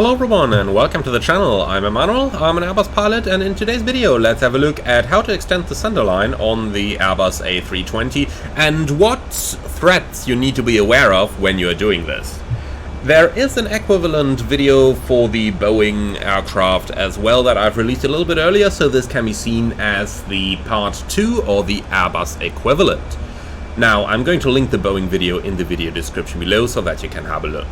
Hello everyone and welcome to the channel. I'm Emmanuel, I'm an Airbus pilot, and in today's video let's have a look at how to extend the centerline on the Airbus A320 and what threats you need to be aware of when you're doing this. There is an equivalent video for the Boeing aircraft as well that I've released a little bit earlier, so this can be seen as the part 2 or the Airbus equivalent. Now I'm going to link the Boeing video in the video description below so that you can have a look.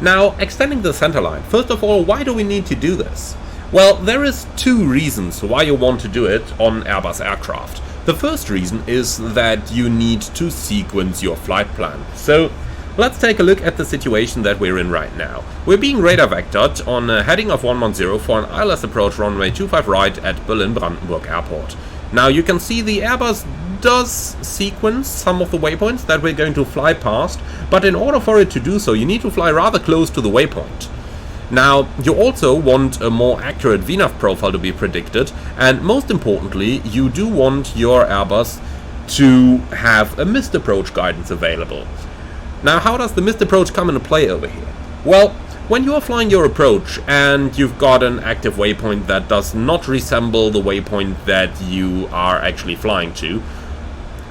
Now, extending the centerline. First of all, why do we need to do this? Well, there is two reasons why you want to do it on Airbus aircraft. The first reason is that you need to sequence your flight plan. So, let's take a look at the situation that we're in right now. We're being radar vectored on a heading of 110 for an ILS approach runway 25 right at Berlin-Brandenburg Airport. Now, you can see the Airbus does sequence some of the waypoints that we're going to fly past, but in order for it to do so, you need to fly rather close to the waypoint. Now, you also want a more accurate VNAV profile to be predicted, and most importantly, you do want your Airbus to have a missed approach guidance available. Now, how does the missed approach come into play over here? Well, when you are flying your approach and you've got an active waypoint that does not resemble the waypoint that you are actually flying to,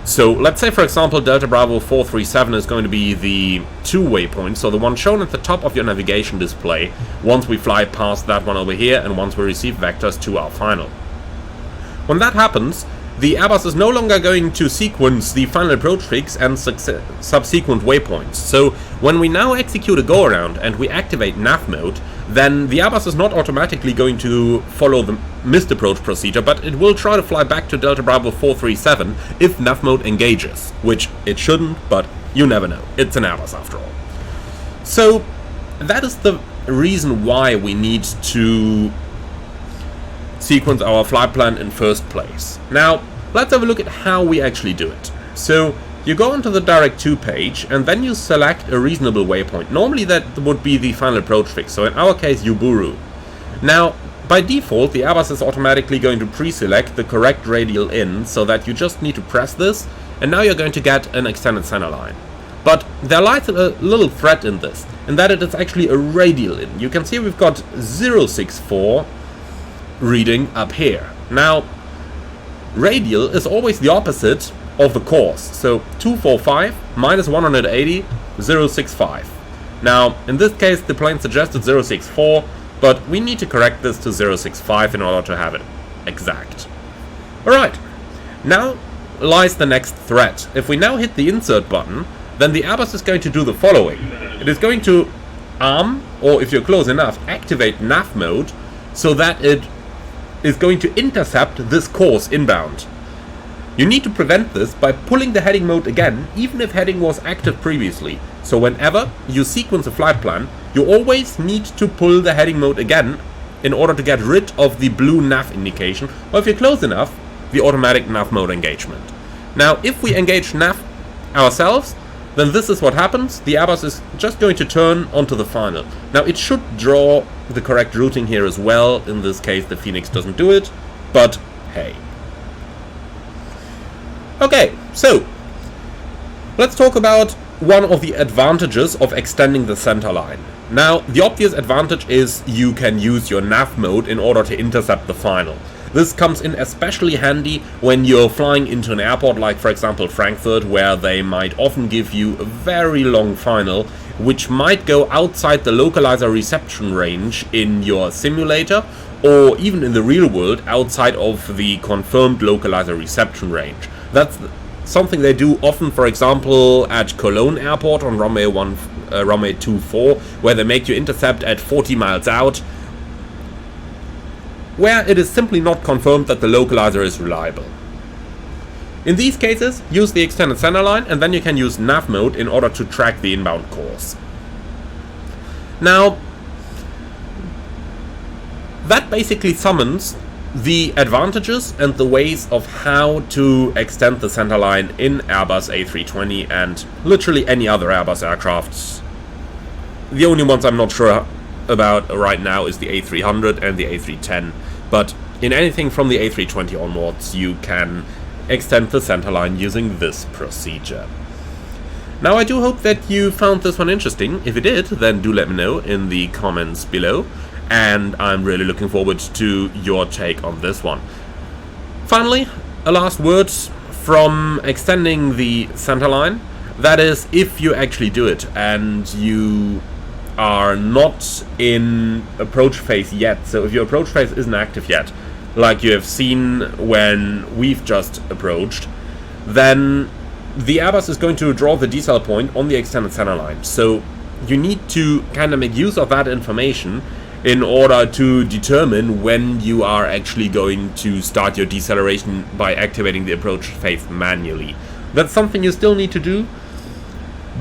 so let's say for example Delta Bravo 437 is going to be the 2 waypoint, so the one shown at the top of your navigation display once we fly past that one over here and once we receive vectors to our final. When that happens, the Airbus is no longer going to sequence the final approach fix and subsequent waypoints. So when we now execute a go-around and we activate nav mode, then the Airbus is not automatically going to follow the missed approach procedure, but it will try to fly back to Delta Bravo 437 if nav mode engages, which it shouldn't, but you never know. It's an Airbus after all. So that is the reason why we need to sequence our flight plan in first place. Now, let's have a look at how we actually do it. So, you go onto the Direct To page, and then you select a reasonable waypoint. Normally that would be the final approach fix, so in our case, Uburu. Now, by default, the Airbus is automatically going to pre-select the correct radial in, so that you just need to press this, and now you're going to get an extended centerline. But there lies a little threat in this, in that it is actually a radial in. You can see we've got 064 reading up here. Now, radial is always the opposite of the course, so 245 minus 180, 065. Now, in this case, the plane suggested 064, but we need to correct this to 065 in order to have it exact. Alright, now lies the next threat. If we now hit the insert button, then the Airbus is going to do the following. It is going to arm, or if you're close enough, activate nav mode, so that it is going to intercept this course inbound. You need to prevent this by pulling the heading mode again, even if heading was active previously. So whenever you sequence a flight plan, you always need to pull the heading mode again in order to get rid of the blue nav indication, or if you're close enough, the automatic nav mode engagement. Now, if we engage nav ourselves, then this is what happens. The Airbus is just going to turn onto the final. Now, it should draw the correct routing here as well. In this case, the Phoenix doesn't do it, but hey. Okay, so let's talk about one of the advantages of extending the centerline. Now, the obvious advantage is you can use your nav mode in order to intercept the final. This comes in especially handy when you're flying into an airport like, for example, Frankfurt, where they might often give you a very long final, which might go outside the localizer reception range in your simulator, or even in the real world outside of the confirmed localizer reception range. That's something they do often, for example, at Cologne Airport on runway 24, where they make you intercept at 40 miles out, where it is simply not confirmed that the localizer is reliable. In these cases, use the extended centerline, and then you can use nav mode in order to track the inbound course. Now, that basically summons the advantages and the ways of how to extend the centerline in Airbus A320 and literally any other Airbus aircraft. The only ones I'm not sure about right now is the A300 and the A310, but in anything from the A320 onwards you can extend the centerline using this procedure. Now, I do hope that you found this one interesting. If you did, then do let me know in the comments below, and I'm really looking forward to your take on this one. Finally, a last word from extending the Centerline. That is, if you actually do it and you are not in approach phase yet, so if your approach phase isn't active yet, like you have seen when we've just approached, then the Airbus is going to draw the decel point on the extended centerline. So you need to kind of make use of that information in order to determine when you are actually going to start your deceleration by activating the approach phase manually. That's something you still need to do,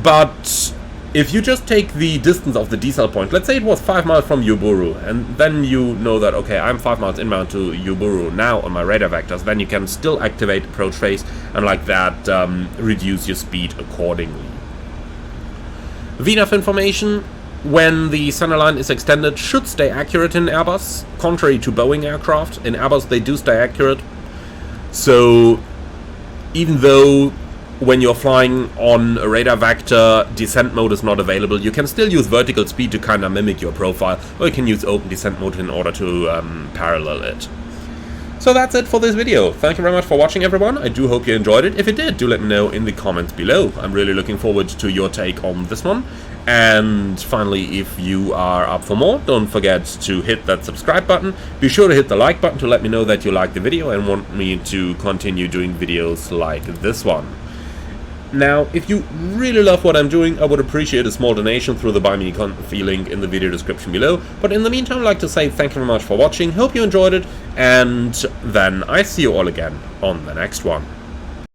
but if you just take the distance of the decel point, let's say it was 5 miles from Yuburu, and then you know that, okay, I'm 5 miles inbound to Yuburu now on my radar vectors, then you can still activate approach phase and like that reduce your speed accordingly. VNAV information when the centerline is extended should stay accurate in Airbus, contrary to Boeing aircraft. In Airbus they do stay accurate, so even though when you're flying on a radar vector, descent mode is not available, you can still use vertical speed to kind of mimic your profile, or you can use open descent mode in order to parallel it. So that's it for this video. Thank you very much for watching, everyone. I do hope you enjoyed it. If you did, do let me know in the comments below. I'm really looking forward to your take on this one. And finally, if you are up for more, don't forget to hit that subscribe button. Be sure to hit the like button to let me know that you like the video and want me to continue doing videos like this one. Now, if you really love what I'm doing, I would appreciate a small donation through the Buy Me Coffee link in the video description below. But in the meantime, I'd like to say thank you very much for watching, hope you enjoyed it, and then I see you all again on the next one.